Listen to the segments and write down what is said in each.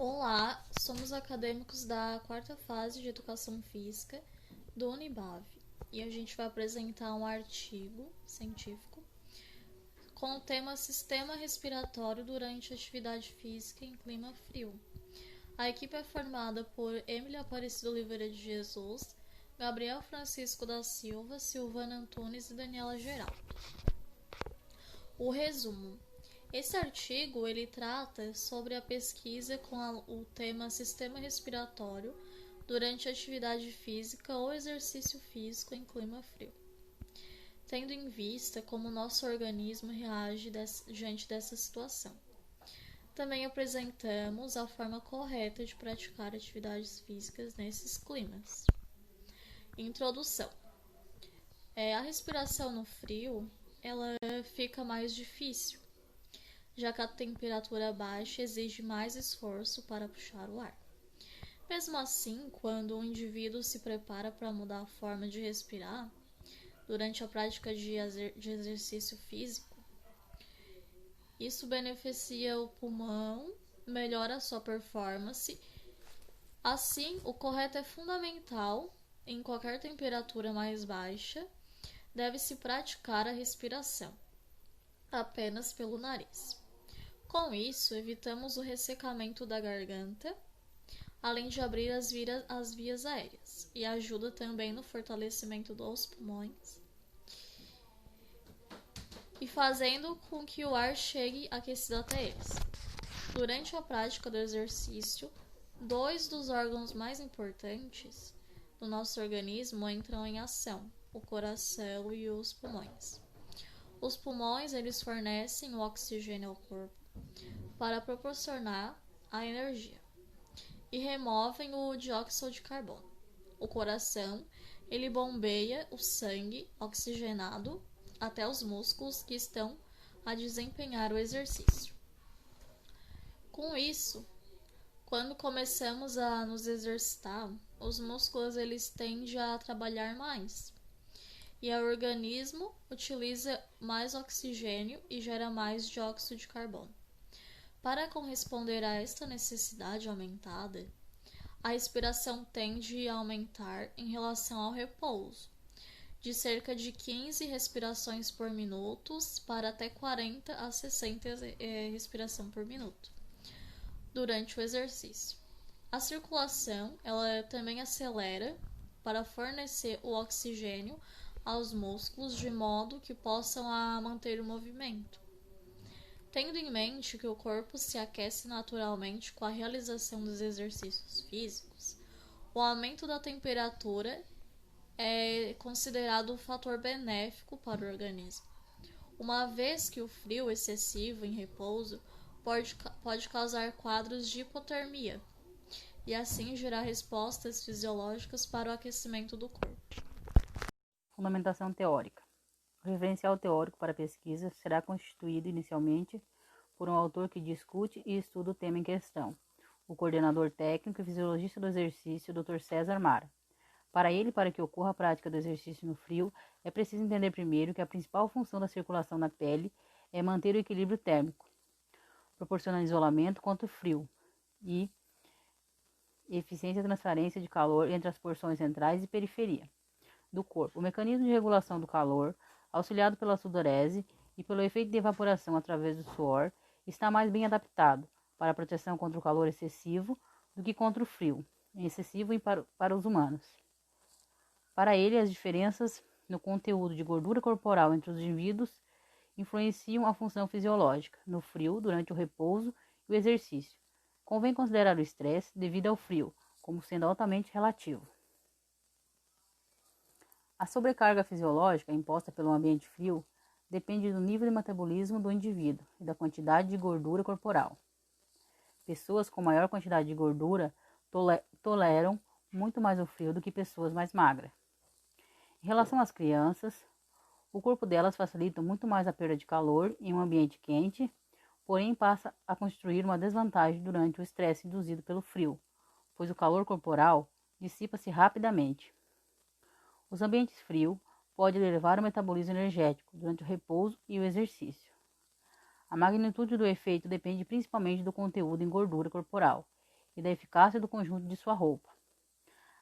Olá, somos acadêmicos da quarta fase de Educação Física do Unibave e a gente vai apresentar um artigo científico com o tema Sistema Respiratório durante atividade física em clima frio. A equipe é formada por Emily Aparecido Oliveira de Jesus, Gabriel Francisco da Silva, Silvana Antunes e Daniela Geraldo. O resumo. Esse artigo ele trata sobre a pesquisa com o tema sistema respiratório durante atividade física ou exercício físico em clima frio, tendo em vista como o nosso organismo reage diante dessa situação. Também apresentamos a forma correta de praticar atividades físicas nesses climas. Introdução. A respiração no frio ela fica mais difícil, já que a temperatura baixa exige mais esforço para puxar o ar. Mesmo assim, quando o indivíduo se prepara para mudar a forma de respirar durante a prática de exercício físico, isso beneficia o pulmão, melhora a sua performance. Assim, o correto é fundamental em qualquer temperatura mais baixa, deve-se praticar a respiração apenas pelo nariz. Com isso, evitamos o ressecamento da garganta, além de abrir as vias aéreas, e ajuda também no fortalecimento dos pulmões e fazendo com que o ar chegue aquecido até eles. Durante a prática do exercício, dois dos órgãos mais importantes do nosso organismo entram em ação: o coração e os pulmões. Os pulmões eles fornecem o oxigênio ao corpo para proporcionar a energia e removem o dióxido de carbono. O coração ele bombeia o sangue oxigenado até os músculos que estão a desempenhar o exercício. Com isso, quando começamos a nos exercitar, os músculos eles tendem a trabalhar mais e o organismo utiliza mais oxigênio e gera mais dióxido de carbono. Para corresponder a esta necessidade aumentada, a respiração tende a aumentar em relação ao repouso, de cerca de 15 respirações por minuto para até 40 a 60 respirações por minuto durante o exercício. A circulação ela também acelera para fornecer o oxigênio aos músculos de modo que possam manter o movimento. Tendo em mente que o corpo se aquece naturalmente com a realização dos exercícios físicos, o aumento da temperatura é considerado um fator benéfico para o organismo, uma vez que o frio excessivo em repouso pode causar quadros de hipotermia e assim gerar respostas fisiológicas para o aquecimento do corpo. Fundamentação teórica. O referencial teórico para a pesquisa será constituído inicialmente por um autor que discute e estuda o tema em questão, o coordenador técnico e fisiologista do exercício, Dr. César Mara. Para ele, para que ocorra a prática do exercício no frio, é preciso entender primeiro que a principal função da circulação na pele é manter o equilíbrio térmico, proporcionando isolamento contra o frio e eficiência e transferência de calor entre as porções centrais e periferia do corpo. O mecanismo de regulação do calor, auxiliado pela sudorese e pelo efeito de evaporação através do suor, está mais bem adaptado para a proteção contra o calor excessivo do que contra o frio excessivo para os humanos. Para ele, as diferenças no conteúdo de gordura corporal entre os indivíduos influenciam a função fisiológica no frio, durante o repouso e o exercício. Convém considerar o estresse devido ao frio como sendo altamente relativo. A sobrecarga fisiológica imposta pelo ambiente frio depende do nível de metabolismo do indivíduo e da quantidade de gordura corporal. Pessoas com maior quantidade de gordura toleram muito mais o frio do que pessoas mais magras. Em relação às crianças, o corpo delas facilita muito mais a perda de calor em um ambiente quente, porém passa a constituir uma desvantagem durante o estresse induzido pelo frio, pois o calor corporal dissipa-se rapidamente. Os ambientes frios podem elevar o metabolismo energético durante o repouso e o exercício. A magnitude do efeito depende principalmente do conteúdo em gordura corporal e da eficácia do conjunto de sua roupa.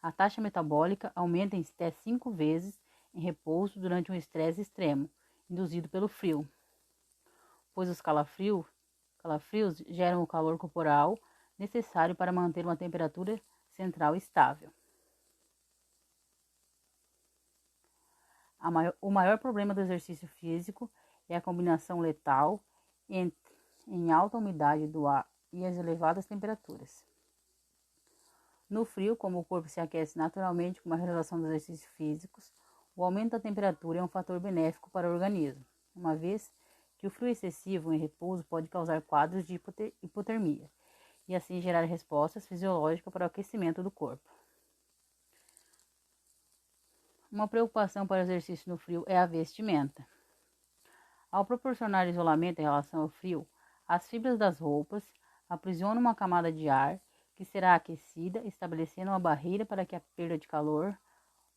A taxa metabólica aumenta em até 5 vezes em repouso durante um estresse extremo, induzido pelo frio, pois os calafrios geram o calor corporal necessário para manter uma temperatura central estável. O maior problema do exercício físico é a combinação letal em alta umidade do ar e as elevadas temperaturas. No frio, como o corpo se aquece naturalmente com a realização dos exercícios físicos, o aumento da temperatura é um fator benéfico para o organismo, uma vez que o frio excessivo em repouso pode causar quadros de hipotermia e assim gerar respostas fisiológicas para o aquecimento do corpo. Uma preocupação para o exercício no frio é a vestimenta. Ao proporcionar isolamento em relação ao frio, as fibras das roupas aprisionam uma camada de ar que será aquecida, estabelecendo uma barreira para que a perda de calor,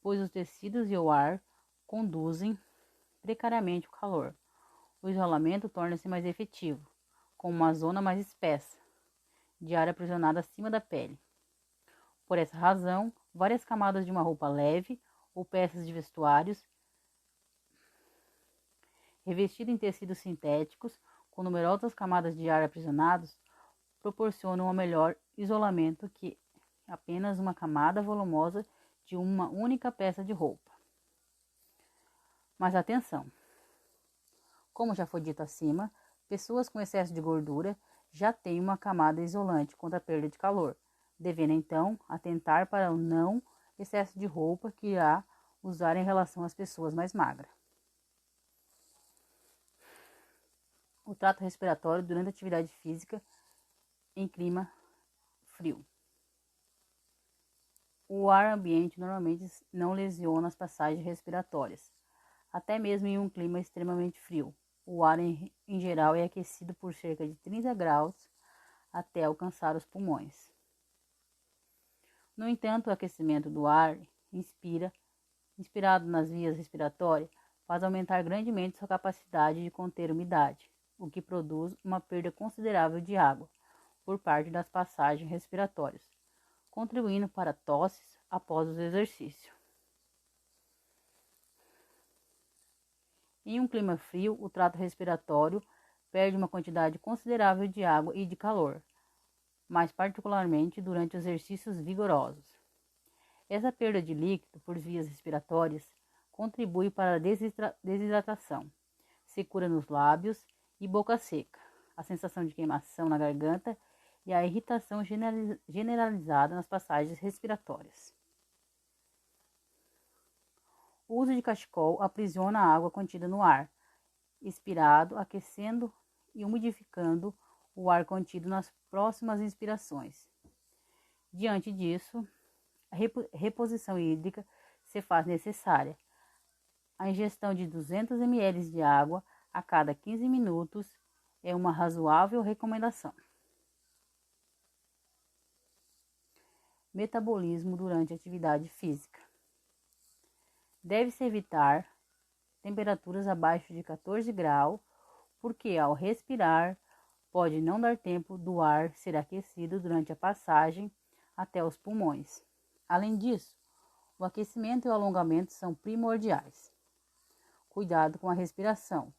pois os tecidos e o ar conduzem precariamente o calor. O isolamento torna-se mais efetivo, com uma zona mais espessa de ar aprisionado acima da pele. Por essa razão, várias camadas de uma roupa leve ou peças de vestuários revestida em tecidos sintéticos com numerosas camadas de ar aprisionados proporcionam um melhor isolamento que apenas uma camada volumosa de uma única peça de roupa. Mas atenção! Como já foi dito acima, pessoas com excesso de gordura já têm uma camada isolante contra a perda de calor, devendo então atentar para o não excesso de roupa que irá usar em relação às pessoas mais magras. O trato respiratório durante a atividade física em clima frio. O ar ambiente normalmente não lesiona as passagens respiratórias, até mesmo em um clima extremamente frio. O ar em geral é aquecido por cerca de 30 graus até alcançar os pulmões. No entanto, o aquecimento do ar inspirado nas vias respiratórias, faz aumentar grandemente sua capacidade de conter umidade, o que produz uma perda considerável de água por parte das passagens respiratórias, contribuindo para tosses após o exercício. Em um clima frio, o trato respiratório perde uma quantidade considerável de água e de calor, mais particularmente durante exercícios vigorosos. Essa perda de líquido por vias respiratórias contribui para a desidratação, secura nos lábios e boca seca, a sensação de queimação na garganta e a irritação generalizada nas passagens respiratórias. O uso de cachecol aprisiona a água contida no ar expirado, aquecendo e umidificando o ar contido nas próximas inspirações. Diante disso, a reposição hídrica se faz necessária. A ingestão de 200 ml de água a cada 15 minutos é uma razoável recomendação. Metabolismo durante a atividade física. Deve-se evitar temperaturas abaixo de 14 graus, porque ao respirar pode não dar tempo do ar ser aquecido durante a passagem até os pulmões. Além disso, o aquecimento e o alongamento são primordiais. Cuidado com a respiração.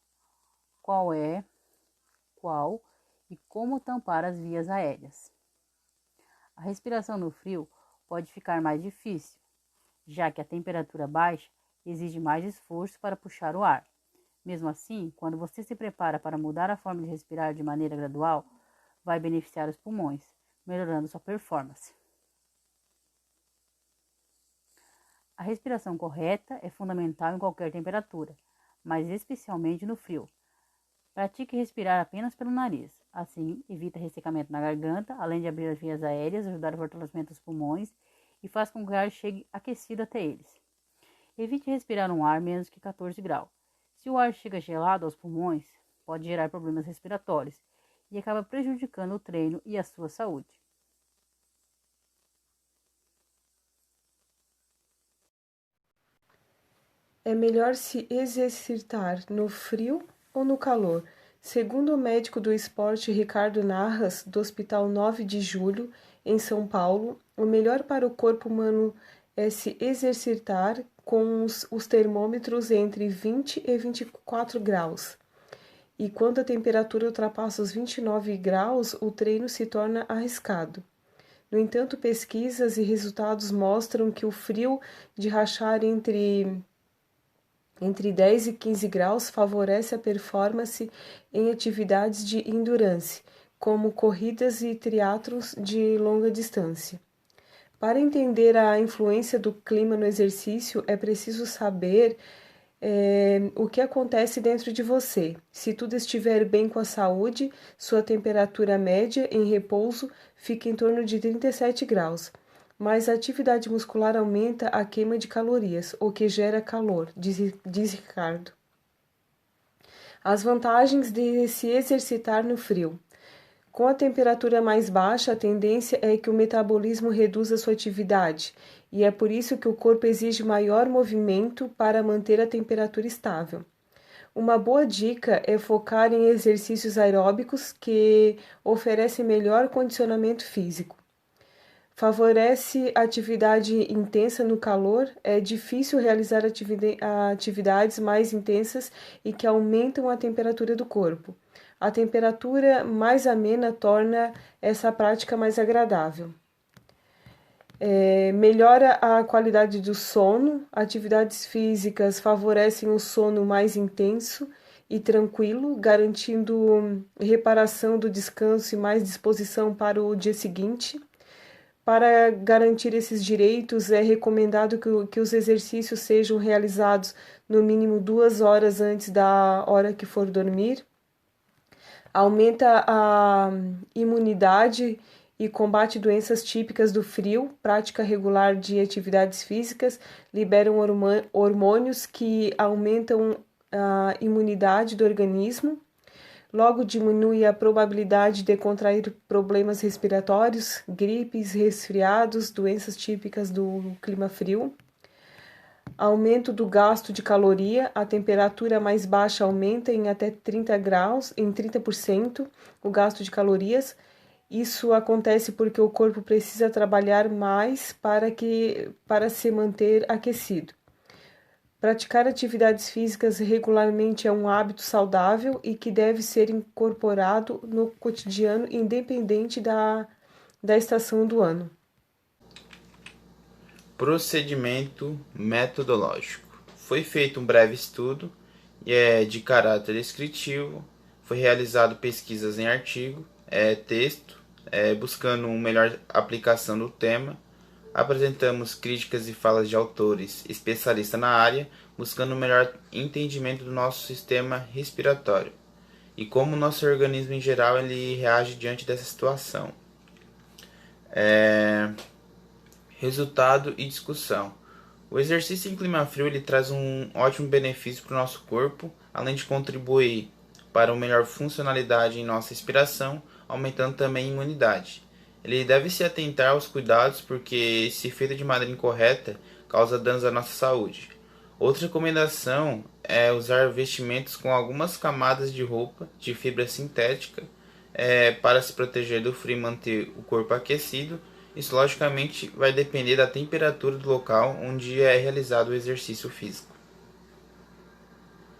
Qual e como tampar as vias aéreas. A respiração no frio pode ficar mais difícil, já que a temperatura baixa exige mais esforço para puxar o ar. Mesmo assim, quando você se prepara para mudar a forma de respirar de maneira gradual, vai beneficiar os pulmões, melhorando sua performance. A respiração correta é fundamental em qualquer temperatura, mas especialmente no frio. Pratique respirar apenas pelo nariz. Assim, evita ressecamento na garganta, além de abrir as vias aéreas, ajudar o fortalecimento dos pulmões e faz com que o ar chegue aquecido até eles. Evite respirar um ar menos que 14 graus. Se o ar chega gelado aos pulmões, pode gerar problemas respiratórios e acaba prejudicando o treino e a sua saúde. É melhor se exercitar no frio ou no calor? Segundo o médico do esporte Ricardo Narras, do Hospital 9 de Julho, em São Paulo, o melhor para o corpo humano é se exercitar com os termômetros entre 20 e 24 graus. E quando a temperatura ultrapassa os 29 graus, o treino se torna arriscado. No entanto, pesquisas e resultados mostram que o frio de rachar entre 10 e 15 graus favorece a performance em atividades de endurance, como corridas e triatlos de longa distância. Para entender a influência do clima no exercício, é preciso saber o que acontece dentro de você. Se tudo estiver bem com a saúde, sua temperatura média em repouso fica em torno de 37 graus. Mas a atividade muscular aumenta a queima de calorias, o que gera calor, diz Ricardo. As vantagens de se exercitar no frio. Com a temperatura mais baixa, a tendência é que o metabolismo reduza sua atividade, e é por isso que o corpo exige maior movimento para manter a temperatura estável. Uma boa dica é focar em exercícios aeróbicos que oferecem melhor condicionamento físico. Favorece a atividade intensa no calor, é difícil realizar atividades mais intensas e que aumentam a temperatura do corpo. A temperatura mais amena torna essa prática mais agradável. Melhora a qualidade do sono. Atividades físicas favorecem o sono mais intenso e tranquilo, garantindo reparação do descanso e mais disposição para o dia seguinte. Para garantir esses direitos, é recomendado que os exercícios sejam realizados no mínimo 2 horas antes da hora que for dormir. Aumenta a imunidade e combate doenças típicas do frio. Prática regular de atividades físicas liberam hormônios que aumentam a imunidade do organismo. Logo, diminui a probabilidade de contrair problemas respiratórios, gripes, resfriados, doenças típicas do clima frio. Aumento do gasto de caloria. A temperatura mais baixa aumenta em até 30 graus, em 30%, o gasto de calorias. Isso acontece porque o corpo precisa trabalhar mais para se manter aquecido. Praticar atividades físicas regularmente é um hábito saudável e que deve ser incorporado no cotidiano, independente da estação do ano. Procedimento metodológico. Foi feito um breve estudo de caráter descritivo, foi realizado pesquisas em artigo, texto, buscando uma melhor aplicação do tema. Apresentamos críticas e falas de autores especialistas na área, buscando um melhor entendimento do nosso sistema respiratório e como o nosso organismo em geral ele reage diante dessa situação. Resultado e discussão. O exercício em clima frio ele traz um ótimo benefício para o nosso corpo, além de contribuir para uma melhor funcionalidade em nossa respiração, aumentando também a imunidade. Ele deve se atentar aos cuidados porque, se feito de maneira incorreta, causa danos à nossa saúde. Outra recomendação é usar vestimentos com algumas camadas de roupa de fibra sintética para se proteger do frio e manter o corpo aquecido. Isso, logicamente, vai depender da temperatura do local onde é realizado o exercício físico.